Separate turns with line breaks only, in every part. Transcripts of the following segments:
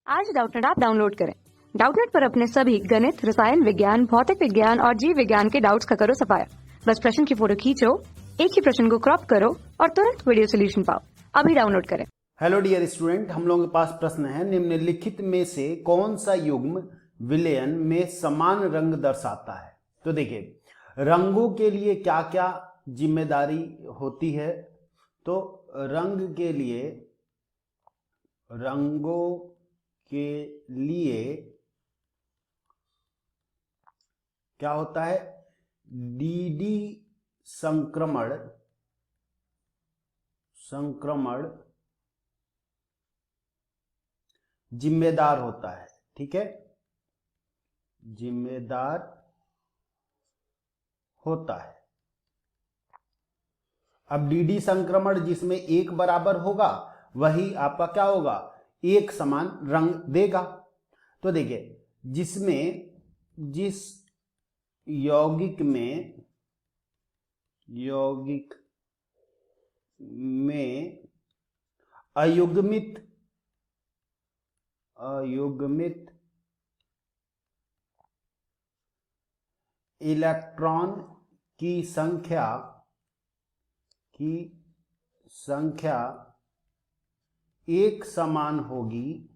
आज Doubtnut app download करें। Doubtnut पर अपने सभी गणित, रसायन विज्ञान, भौतिक विज्ञान और जीव विज्ञान के डाउट्स का करो सफाया। बस प्रश्न की फोटो खींचो, एक ही प्रश्न को क्रॉप करो और तुरंत वीडियो सोल्यूशन पाओ। अभी डाउनलोड करें।
हेलो डियर स्टूडेंट, हम लोगों के पास प्रश्न है, निम्नलिखित में से कौन सा युग्म विलयन में समान रंग दर्शाता है। तो देखिए, रंगों के लिए क्या क्या जिम्मेदारी होती है। तो रंगों के लिए क्या होता है, डीडी संक्रमण जिम्मेदार होता है। ठीक है, जिम्मेदार होता है। अब डीडी संक्रमण जिसमें एक बराबर होगा वही आपका क्या होगा, एक समान रंग देगा। तो देखिए, जिस यौगिक में अयुग्मित इलेक्ट्रॉन की संख्या एक समान होगी,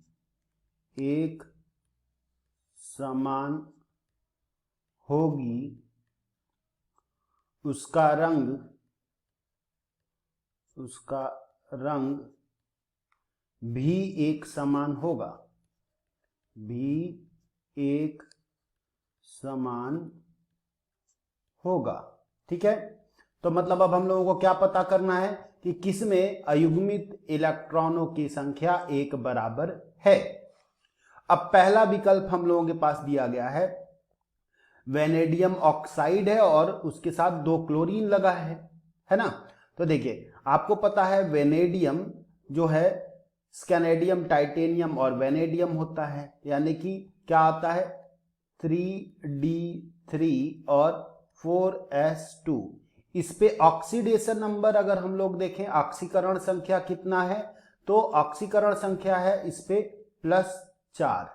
उसका रंग भी एक समान होगा। ठीक है, तो मतलब अब हम लोगों को क्या पता करना है कि किसमें अयुग्मित इलेक्ट्रॉनों की संख्या एक बराबर है। अब पहला विकल्प हम लोगों के पास दिया गया है, वेनेडियम ऑक्साइड है और उसके साथ 2 क्लोरीन लगा है ना। तो देखिए, आपको पता है वेनेडियम जो है स्कैनेडियम, टाइटेनियम और वेनेडियम होता है, यानी कि क्या आता है 3d3 और 4s2। इस पे ऑक्सीडेशन नंबर अगर हम लोग देखें, ऑक्सीकरण संख्या कितना है, तो ऑक्सीकरण संख्या है इस पे +4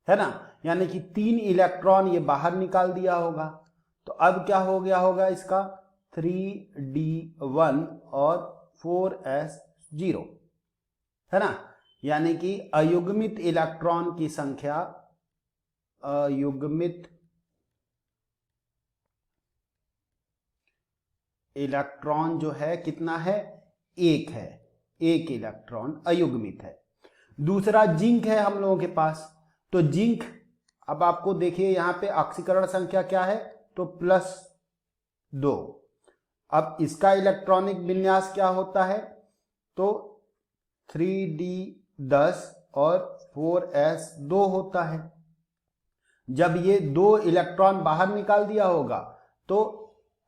है ना, यानी कि 3 इलेक्ट्रॉन ये बाहर निकाल दिया होगा। तो अब क्या हो गया होगा इसका 3d1 और 4s0 है ना, यानी कि अयुग्मित इलेक्ट्रॉन की संख्या, अयुग्मित इलेक्ट्रॉन जो है कितना है, एक है, एक इलेक्ट्रॉन अयुग्मित है। दूसरा जिंक है हम लोगों के पास। तो जिंक, अब आपको देखिए यहां पे ऑक्सीकरण संख्या क्या है, तो +2। अब इसका इलेक्ट्रॉनिक विन्यास क्या होता है, तो 3d10 और 4s2 होता है। जब ये 2 इलेक्ट्रॉन बाहर निकाल दिया होगा तो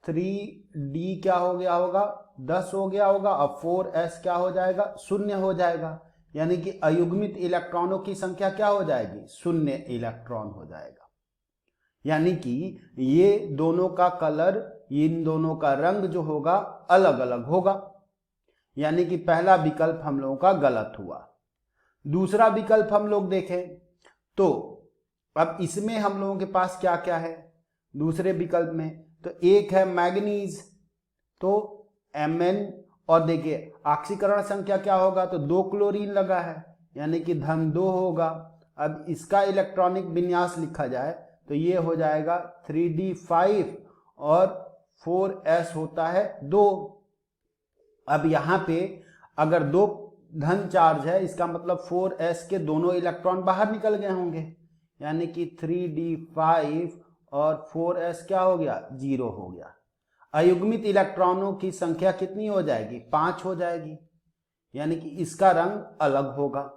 3d क्या हो गया होगा, 10 हो गया होगा। अब 4s क्या हो जाएगा, 0 हो जाएगा, यानी कि अयुग्मित इलेक्ट्रॉनों की संख्या क्या हो जाएगी, 0 इलेक्ट्रॉन हो जाएगा। यानी कि ये दोनों का कलर, इन दोनों का रंग जो होगा अलग अलग होगा, यानी कि पहला विकल्प हम लोगों का गलत हुआ। दूसरा विकल्प हम लोग देखें तो अब इसमें हम लोगों के पास क्या क्या है दूसरे विकल्प में, तो एक है मैग्नीज, तो Mn, और देखिए ऑक्सीकरण संख्या क्या होगा, तो 2 क्लोरीन लगा है, यानी कि -2 होगा। अब इसका इलेक्ट्रॉनिक विन्यास लिखा जाए तो ये हो जाएगा 3d5 और 4s होता है 2। अब यहां पे अगर 2 धन चार्ज है, इसका मतलब 4s के दोनों इलेक्ट्रॉन बाहर निकल गए होंगे, यानी कि 3d5 और 4s क्या हो गया, 0 हो गया। अयुग्मित इलेक्ट्रॉनों की संख्या कितनी हो जाएगी, 5 हो जाएगी, यानी कि इसका रंग अलग होगा।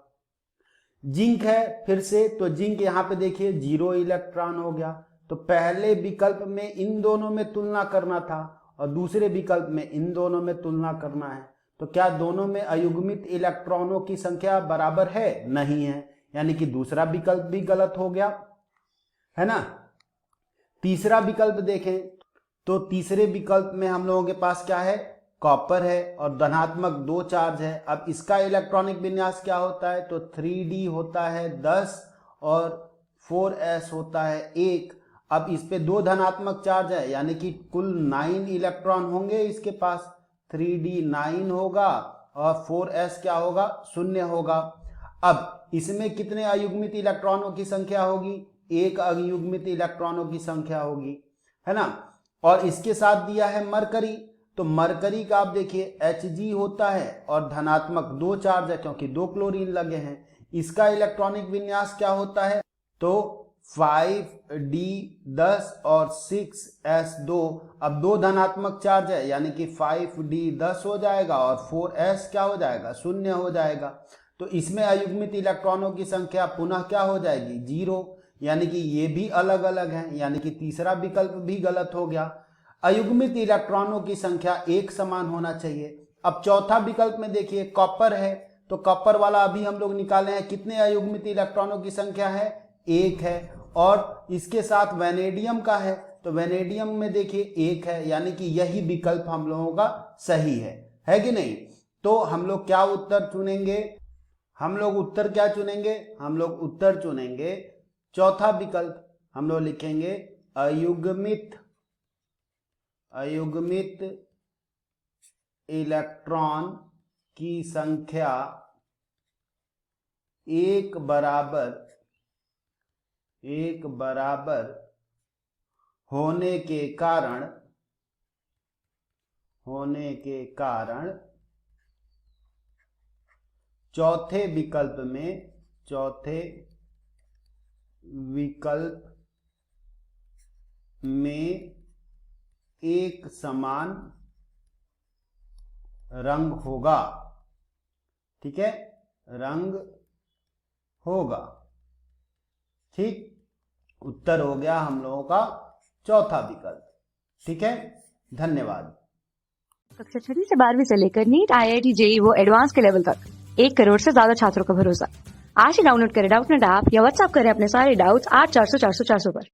जिंक है फिर से, तो जिंक यहां पे देखिए 0 इलेक्ट्रॉन हो गया। तो पहले विकल्प में इन दोनों में तुलना करना था और दूसरे विकल्प में इन दोनों में तुलना करना है। तो क्या दोनों में अयुग्मित इलेक्ट्रॉनों की संख्या बराबर है, नहीं है, यानी कि दूसरा विकल्प भी गलत हो गया, है ना। तीसरा विकल्प देखें तो तीसरे विकल्प में हम लोगों के पास क्या है, कॉपर है और धनात्मक 2 चार्ज है। अब इसका इलेक्ट्रॉनिक विन्यास क्या होता है, तो 3d होता है 10 और 4s होता है 1। अब इस पे 2 धनात्मक चार्ज है, यानी कि कुल 9 इलेक्ट्रॉन होंगे इसके पास। 3d 9 होगा और 4s क्या होगा, 0 होगा। अब इसमें कितने अयुग्मित इलेक्ट्रॉनों की संख्या होगी, 1 अयुग्मित इलेक्ट्रॉनों की संख्या होगी, है ना। और इसके साथ दिया है मरकरी, तो मरकरी का आप देखिए Hg होता है और धनात्मक 2 चार्ज है क्योंकि 2 क्लोरीन लगे हैं। इसका इलेक्ट्रॉनिक विन्यास क्या होता है, तो 5d 10 और 6s2। अब 2 धनात्मक चार्ज है, यानी कि 5d 10 हो जाएगा और 4s क्या हो जाएगा, 0 हो जाएगा। तो इसमें अयुग्मित इलेक्ट्रॉनों की संख्या पुनः क्या हो जाएगी, 0, यानी कि ये भी अलग अलग हैं, यानी कि तीसरा विकल्प भी गलत हो गया। अयुग्मित इलेक्ट्रॉनों की संख्या एक समान होना चाहिए। अब चौथा विकल्प में देखिए कॉपर है, तो कॉपर वाला अभी हम लोग निकाले हैं, कितने अयुग्मित इलेक्ट्रॉनों की संख्या है, 1 है। और इसके साथ वैनेडियम का है, तो वैनेडियम में देखिए 1 है, यानी कि यही विकल्प हम लोगों का सही है कि नहीं। तो हम लोग क्या उत्तर चुनेंगे, हम लोग उत्तर क्या चुनेंगे, हम लोग उत्तर चुनेंगे चौथा विकल्प। हम लोग लिखेंगे अयुग्मित इलेक्ट्रॉन की संख्या एक बराबर होने के कारण चौथे विकल्प में एक समान रंग होगा, ठीक है, रंग होगा। ठीक, उत्तर हो गया हम लोगों का चौथा विकल्प। ठीक है, धन्यवाद।
कक्षा 6 से 12वीं से लेकर नीट, IIT, JEE वो एडवांस के लेवल तक 1 करोड़ से ज्यादा छात्रों का भरोसा। आज ही डाउनलोड करें डाउटनेट ऐप या व्हाट्सएप करें अपने सारे डाउट्स 8400 400 400 पर।